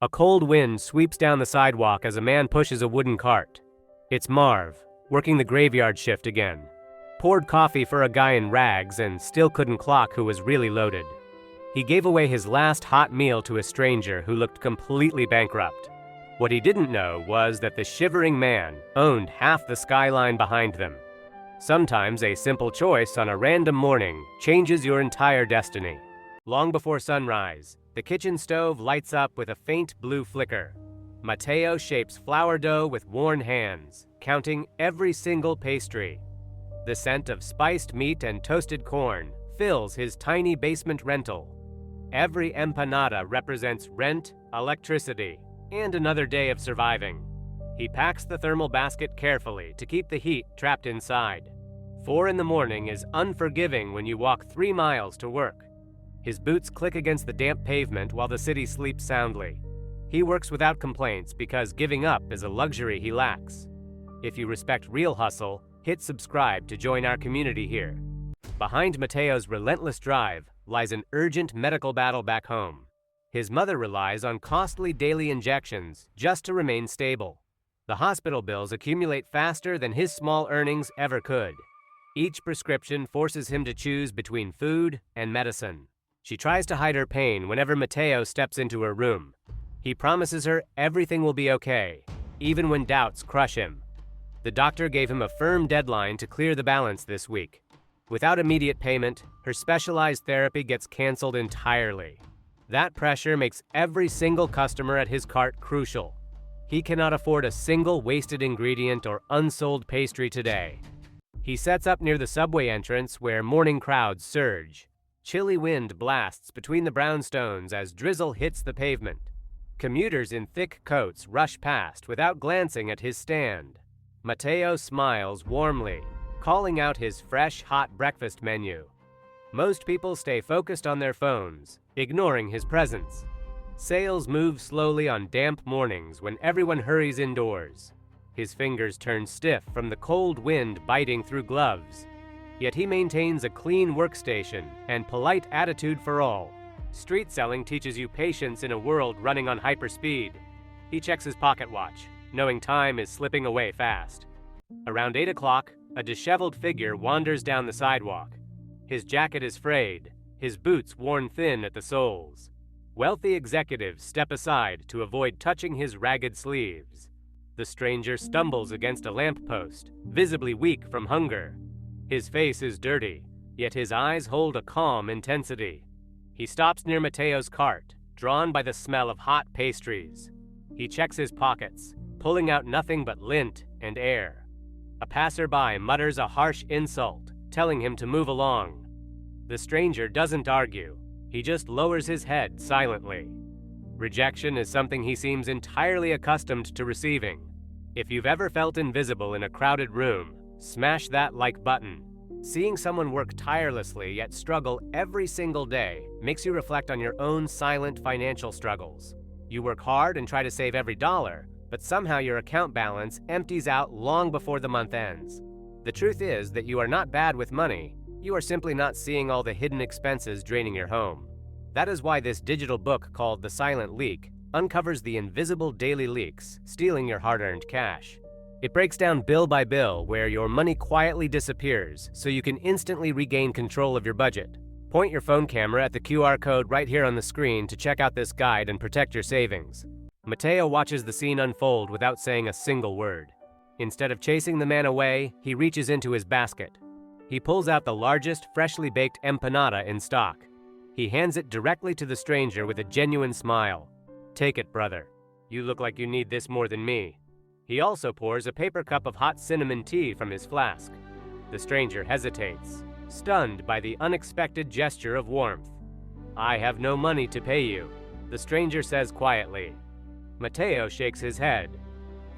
A cold wind sweeps down the sidewalk as a man pushes a wooden cart. It's Marv, working the graveyard shift again. Poured coffee for a guy in rags and still couldn't clock who was really loaded. He gave away his last hot meal to a stranger who looked completely bankrupt. What he didn't know was that the shivering man owned half the skyline behind them. Sometimes a simple choice on a random morning changes your entire destiny. Long before sunrise, the kitchen stove lights up with a faint blue flicker. Mateo shapes flour dough with worn hands, counting every single pastry. The scent of spiced meat and toasted corn fills his tiny basement rental. Every empanada represents rent, electricity, and another day of surviving. He packs the thermal basket carefully to keep the heat trapped inside. 4 in the morning is unforgiving when you walk 3 miles to work. His boots click against the damp pavement while the city sleeps soundly. He works without complaints because giving up is a luxury he lacks. If you respect real hustle, hit subscribe to join our community here. Behind Mateo's relentless drive lies an urgent medical battle back home. His mother relies on costly daily injections just to remain stable. The hospital bills accumulate faster than his small earnings ever could. Each prescription forces him to choose between food and medicine. She tries to hide her pain whenever Mateo steps into her room. He promises her everything will be okay, even when doubts crush him. The doctor gave him a firm deadline to clear the balance this week. Without immediate payment, her specialized therapy gets canceled entirely. That pressure makes every single customer at his cart crucial. He cannot afford a single wasted ingredient or unsold pastry today. He sets up near the subway entrance where morning crowds surge. Chilly wind blasts between the brownstones as drizzle hits the pavement. Commuters in thick coats rush past without glancing at his stand. Mateo smiles warmly, calling out his fresh, hot breakfast menu. Most people stay focused on their phones, ignoring his presence. Sales move slowly on damp mornings when everyone hurries indoors. His fingers turn stiff from the cold wind biting through gloves. Yet he maintains a clean workstation and polite attitude for all. Street selling teaches you patience in a world running on hyperspeed. He checks his pocket watch, knowing time is slipping away fast. Around 8 o'clock, a disheveled figure wanders down the sidewalk. His jacket is frayed, his boots worn thin at the soles. Wealthy executives step aside to avoid touching his ragged sleeves. The stranger stumbles against a lamppost, visibly weak from hunger. His face is dirty, yet his eyes hold a calm intensity. He stops near Mateo's cart, drawn by the smell of hot pastries. He checks his pockets, pulling out nothing but lint and air. A passerby mutters a harsh insult, telling him to move along. The stranger doesn't argue. He just lowers his head silently. Rejection is something he seems entirely accustomed to receiving. If you've ever felt invisible in a crowded room, smash that like button. Seeing someone work tirelessly yet struggle every single day makes you reflect on your own silent financial struggles. You work hard and try to save every dollar, but somehow your account balance empties out long before the month ends. The truth is that you are not bad with money, you are simply not seeing all the hidden expenses draining your home. That is why this digital book called The Silent Leak uncovers the invisible daily leaks stealing your hard-earned cash. It breaks down bill by bill where your money quietly disappears so you can instantly regain control of your budget. Point your phone camera at the QR code right here on the screen to check out this guide and protect your savings. Mateo watches the scene unfold without saying a single word. Instead of chasing the man away, he reaches into his basket. He pulls out the largest, freshly baked empanada in stock. He hands it directly to the stranger with a genuine smile. "Take it, brother. You look like you need this more than me." He also pours a paper cup of hot cinnamon tea from his flask. The stranger hesitates, stunned by the unexpected gesture of warmth. "I have no money to pay you," the stranger says quietly. Mateo shakes his head.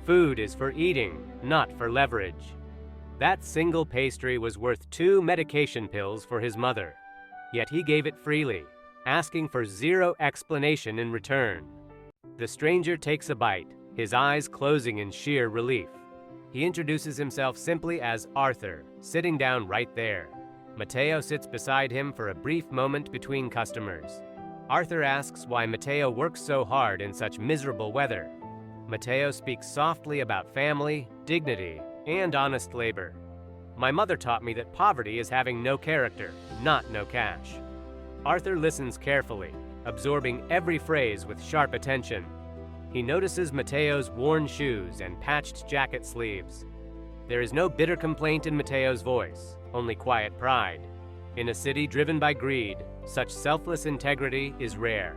Food is for eating, not for leverage. That single pastry was worth 2 medication pills for his mother. Yet he gave it freely, asking for 0 explanation in return. The stranger takes a bite, his eyes closing in sheer relief. He introduces himself simply as Arthur, sitting down right there. Mateo sits beside him for a brief moment between customers. Arthur asks why Mateo works so hard in such miserable weather. Mateo speaks softly about family, dignity, and honest labor. My mother taught me that poverty is having no character, not no cash. Arthur listens carefully, absorbing every phrase with sharp attention. He notices Mateo's worn shoes and patched jacket sleeves. There is no bitter complaint in Mateo's voice, only quiet pride. In a city driven by greed, such selfless integrity is rare.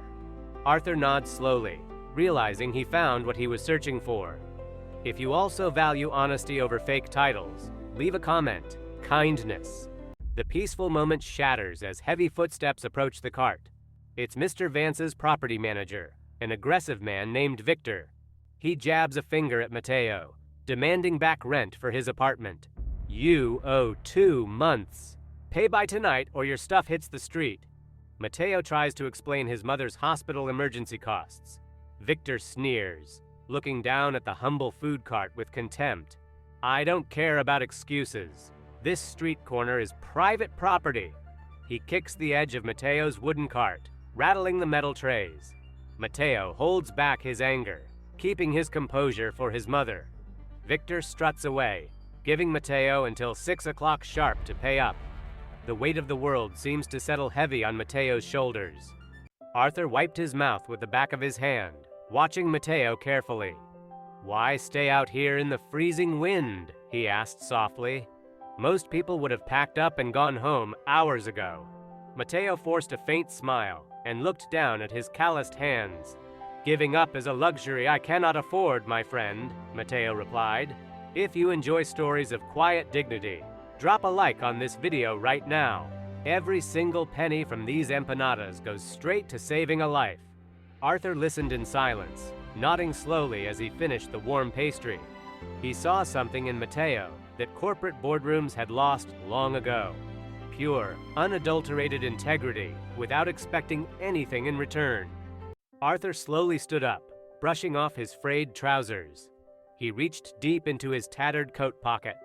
Arthur nods slowly, realizing he found what he was searching for. If you also value honesty over fake titles, leave a comment. Kindness. The peaceful moment shatters as heavy footsteps approach the cart. It's Mr. Vance's property manager, an aggressive man named Victor. He jabs a finger at Mateo, demanding back rent for his apartment. You owe 2 months. Pay by tonight or your stuff hits the street. Mateo tries to explain his mother's hospital emergency costs. Victor sneers, looking down at the humble food cart with contempt. I don't care about excuses. This street corner is private property. He kicks the edge of Mateo's wooden cart, rattling the metal trays. Mateo holds back his anger, keeping his composure for his mother. Victor struts away, giving Mateo until 6 o'clock sharp to pay up. The weight of the world seems to settle heavy on Mateo's shoulders. Arthur wiped his mouth with the back of his hand, watching Mateo carefully. Why stay out here in the freezing wind? He asked softly. Most people would have packed up and gone home hours ago. Mateo forced a faint smile and looked down at his calloused hands. Giving up is a luxury I cannot afford, my friend, Mateo replied. If you enjoy stories of quiet dignity, drop a like on this video right now. Every single penny from these empanadas goes straight to saving a life. Arthur listened in silence, nodding slowly as he finished the warm pastry. He saw something in Mateo that corporate boardrooms had lost long ago. Pure, unadulterated integrity without expecting anything in return. Arthur slowly stood up, brushing off his frayed trousers. He reached deep into his tattered coat pocket.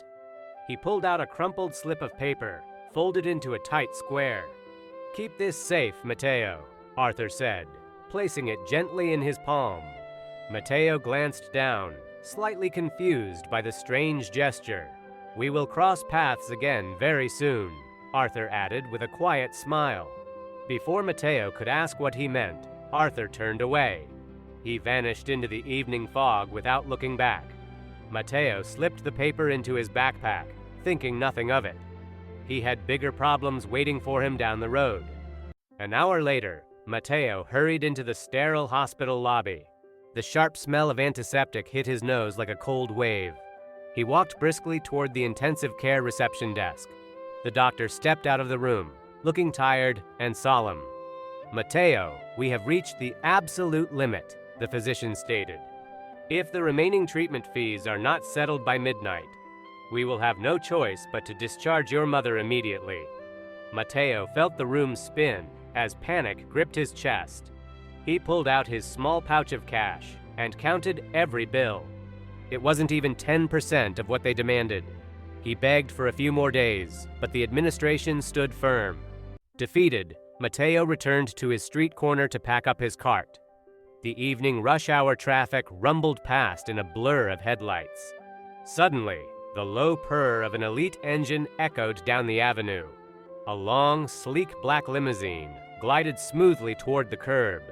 He pulled out a crumpled slip of paper, folded into a tight square. Keep this safe, Mateo, Arthur said, placing it gently in his palm. Mateo glanced down, slightly confused by the strange gesture. We will cross paths again very soon, Arthur added with a quiet smile. Before Mateo could ask what he meant, Arthur turned away. He vanished into the evening fog without looking back. Mateo slipped the paper into his backpack, thinking nothing of it. He had bigger problems waiting for him down the road. An hour later, Mateo hurried into the sterile hospital lobby. The sharp smell of antiseptic hit his nose like a cold wave. He walked briskly toward the intensive care reception desk. The doctor stepped out of the room, looking tired and solemn. Mateo, we have reached the absolute limit, the physician stated. If the remaining treatment fees are not settled by midnight, we will have no choice but to discharge your mother immediately. Mateo felt the room spin as panic gripped his chest. He pulled out his small pouch of cash and counted every bill. It wasn't even 10% of what they demanded. He begged for a few more days, but the administration stood firm. Defeated, Mateo returned to his street corner to pack up his cart. The evening rush hour traffic rumbled past in a blur of headlights. Suddenly, the low purr of an elite engine echoed down the avenue. A long, sleek black limousine glided smoothly toward the curb.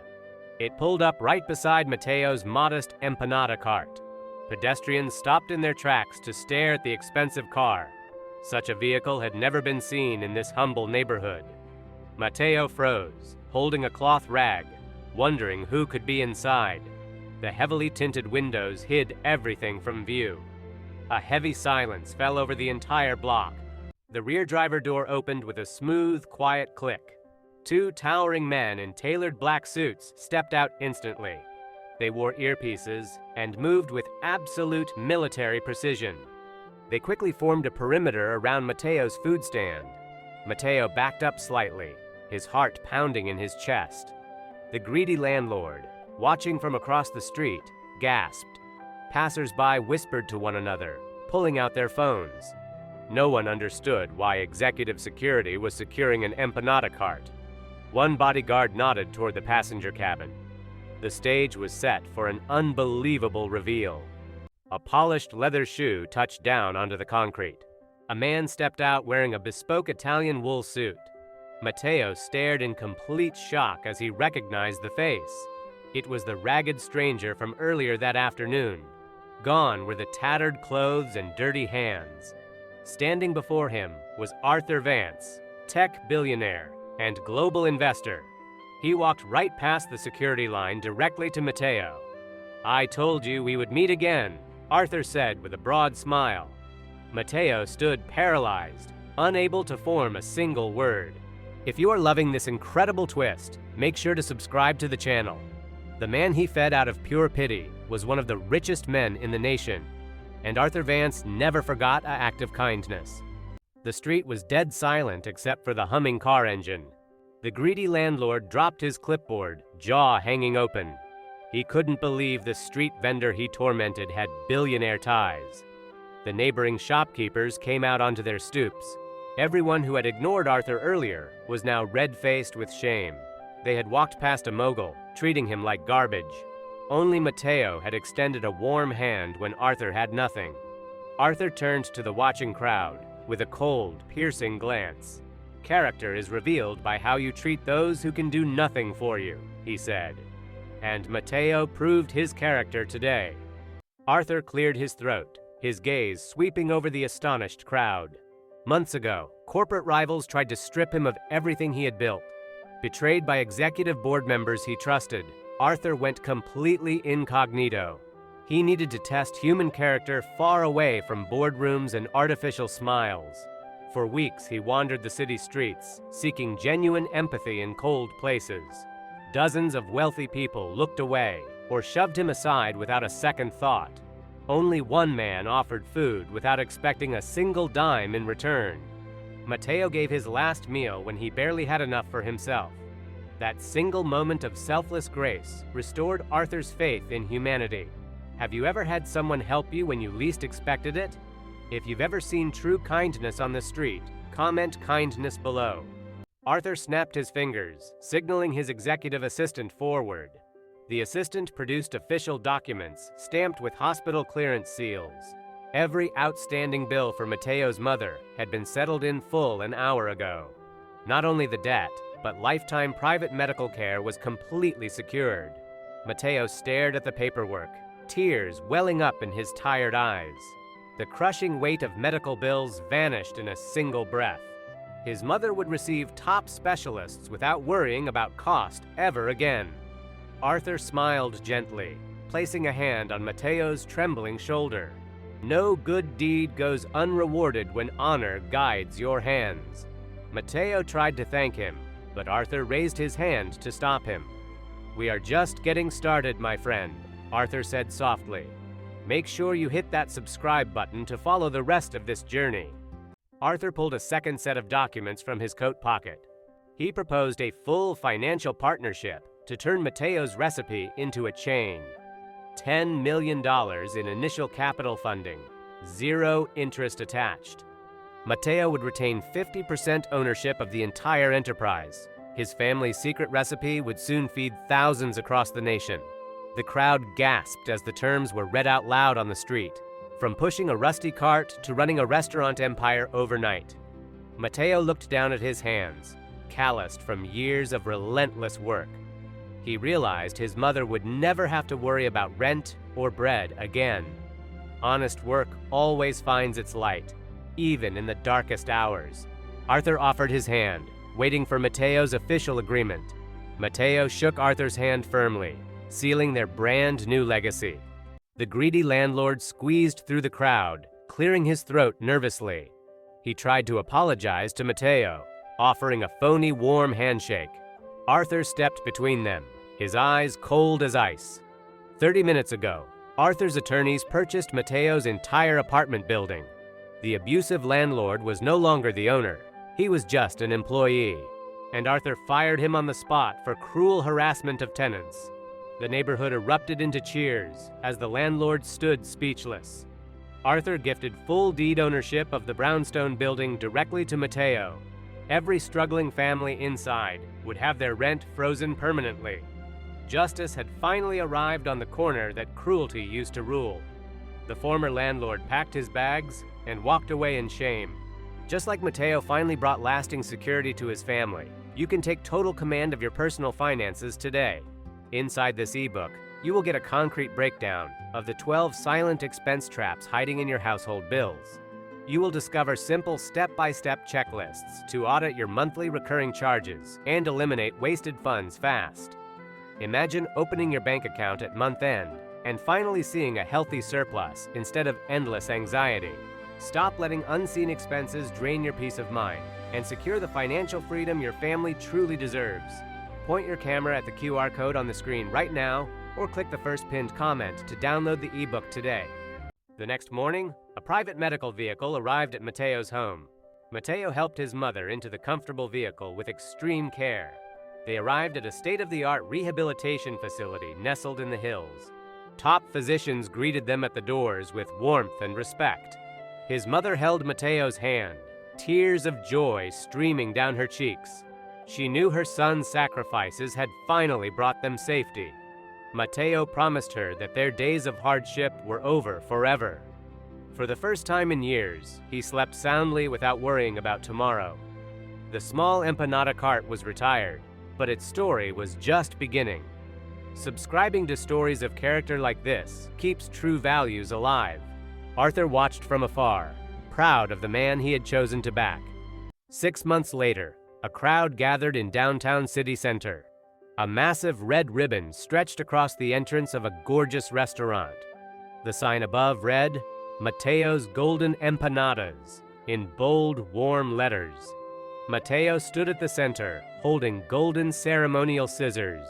It pulled up right beside Mateo's modest empanada cart. Pedestrians stopped in their tracks to stare at the expensive car. Such a vehicle had never been seen in this humble neighborhood. Mateo froze, holding a cloth rag, wondering who could be inside. The heavily tinted windows hid everything from view. A heavy silence fell over the entire block. The rear driver door opened with a smooth, quiet click. 2 towering men in tailored black suits stepped out instantly. They wore earpieces and moved with absolute military precision. They quickly formed a perimeter around Mateo's food stand. Mateo backed up slightly, his heart pounding in his chest. The greedy landlord, watching from across the street, gasped. Passers-by whispered to one another, pulling out their phones. No one understood why executive security was securing an empanada cart. One bodyguard nodded toward the passenger cabin. The stage was set for an unbelievable reveal. A polished leather shoe touched down onto the concrete. A man stepped out wearing a bespoke Italian wool suit. Matteo stared in complete shock as he recognized the face. It was the ragged stranger from earlier that afternoon. Gone were the tattered clothes and dirty hands. Standing before him was Arthur Vance, tech billionaire and global investor. He walked right past the security line directly to Matteo. "I told you we would meet again," Arthur said with a broad smile. Matteo stood paralyzed, unable to form a single word. If you are loving this incredible twist, make sure to subscribe to the channel. The man he fed out of pure pity was one of the richest men in the nation, and Arthur Vance never forgot an act of kindness. The street was dead silent except for the humming car engine. The greedy landlord dropped his clipboard, jaw hanging open. He couldn't believe the street vendor he tormented had billionaire ties. The neighboring shopkeepers came out onto their stoops. Everyone who had ignored Arthur earlier was now red-faced with shame. They had walked past a mogul, treating him like garbage. Only Matteo had extended a warm hand when Arthur had nothing. Arthur turned to the watching crowd with a cold, piercing glance. "Character is revealed by how you treat those who can do nothing for you," he said. And Matteo proved his character today. Arthur cleared his throat, his gaze sweeping over the astonished crowd. Months ago, corporate rivals tried to strip him of everything he had built. Betrayed by executive board members he trusted, Arthur went completely incognito. He needed to test human character far away from boardrooms and artificial smiles. For weeks, he wandered the city streets, seeking genuine empathy in cold places. Dozens of wealthy people looked away or shoved him aside without a second thought. Only one man offered food without expecting a single dime in return. Matteo gave his last meal when he barely had enough for himself. That single moment of selfless grace restored Arthur's faith in humanity. Have you ever had someone help you when you least expected it? If you've ever seen true kindness on the street, comment kindness below. Arthur snapped his fingers, signaling his executive assistant forward. The assistant produced official documents stamped with hospital clearance seals. Every outstanding bill for Matteo's mother had been settled in full an hour ago. Not only the debt, but lifetime private medical care was completely secured. Matteo stared at the paperwork, tears welling up in his tired eyes. The crushing weight of medical bills vanished in a single breath. His mother would receive top specialists without worrying about cost ever again. Arthur smiled gently, placing a hand on Matteo's trembling shoulder. No good deed goes unrewarded when honor guides your hands. Matteo tried to thank him, but Arthur raised his hand to stop him. "We are just getting started, my friend," Arthur said softly. "Make sure you hit that subscribe button to follow the rest of this journey." Arthur pulled a second set of documents from his coat pocket. He proposed a full financial partnership to turn Matteo's recipe into a chain. $10 million in initial capital funding, 0 interest attached. Matteo would retain 50% ownership of the entire enterprise. His family's secret recipe would soon feed thousands across the nation. The crowd gasped as the terms were read out loud on the street, from pushing a rusty cart to running a restaurant empire overnight. Matteo looked down at his hands, calloused from years of relentless work. He realized his mother would never have to worry about rent or bread again. Honest work always finds its light, even in the darkest hours. Arthur offered his hand, waiting for Matteo's official agreement. Matteo shook Arthur's hand firmly, sealing their brand new legacy. The greedy landlord squeezed through the crowd, clearing his throat nervously. He tried to apologize to Matteo, offering a phony warm handshake. Arthur stepped between them, his eyes cold as ice. 30 minutes ago, Arthur's attorneys purchased Matteo's entire apartment building. The abusive landlord was no longer the owner. He was just an employee. And Arthur fired him on the spot for cruel harassment of tenants. The neighborhood erupted into cheers as the landlord stood speechless. Arthur gifted full deed ownership of the brownstone building directly to Matteo. Every struggling family inside would have their rent frozen permanently. Justice had finally arrived on the corner that cruelty used to rule. The former landlord packed his bags and walked away in shame. Just like Matteo finally brought lasting security to his family, you can take total command of your personal finances today. Inside this ebook, you will get a concrete breakdown of the 12 silent expense traps hiding in your household bills. You will discover simple step-by-step checklists to audit your monthly recurring charges and eliminate wasted funds fast. Imagine opening your bank account at month end and finally seeing a healthy surplus instead of endless anxiety. Stop letting unseen expenses drain your peace of mind and secure the financial freedom your family truly deserves. Point your camera at the QR code on the screen right now or click the first pinned comment to download the ebook today. The next morning, a private medical vehicle arrived at Matteo's home. Matteo helped his mother into the comfortable vehicle with extreme care. They arrived at a state-of-the-art rehabilitation facility nestled in the hills. Top physicians greeted them at the doors with warmth and respect. His mother held Matteo's hand, tears of joy streaming down her cheeks. She knew her son's sacrifices had finally brought them safety. Matteo promised her that their days of hardship were over forever. For the first time in years, he slept soundly without worrying about tomorrow. The small empanada cart was retired, but its story was just beginning. Subscribing to stories of character like this keeps true values alive. Arthur watched from afar, proud of the man he had chosen to back. 6 months later, a crowd gathered in downtown city center. A massive red ribbon stretched across the entrance of a gorgeous restaurant. The sign above read, "Matteo's Golden Empanadas," in bold, warm letters. Matteo stood at the center, holding golden ceremonial scissors.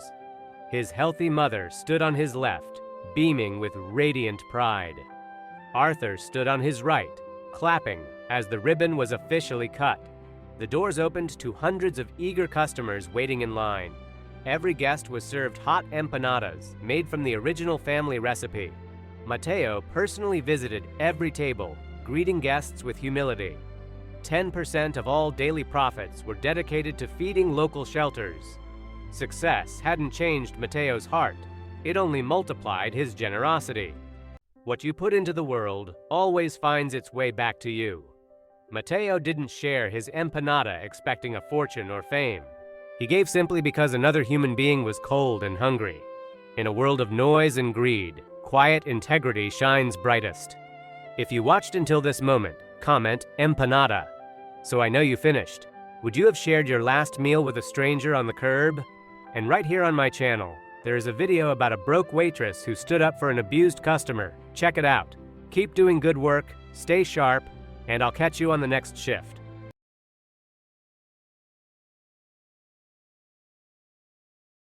His healthy mother stood on his left, beaming with radiant pride. Arthur stood on his right, clapping as the ribbon was officially cut. The doors opened to hundreds of eager customers waiting in line. Every guest was served hot empanadas, made from the original family recipe. Matteo personally visited every table, greeting guests with humility. 10% of all daily profits were dedicated to feeding local shelters. Success hadn't changed Matteo's heart, it only multiplied his generosity. What you put into the world always finds its way back to you. Matteo didn't share his empanada expecting a fortune or fame. He gave simply because another human being was cold and hungry. In a world of noise and greed, quiet integrity shines brightest. If you watched until this moment, comment empanada, so I know you finished. Would you have shared your last meal with a stranger on the curb? And right here on my channel, there is a video about a broke waitress who stood up for an abused customer. Check it out. Keep doing good work, stay sharp, and I'll catch you on the next shift.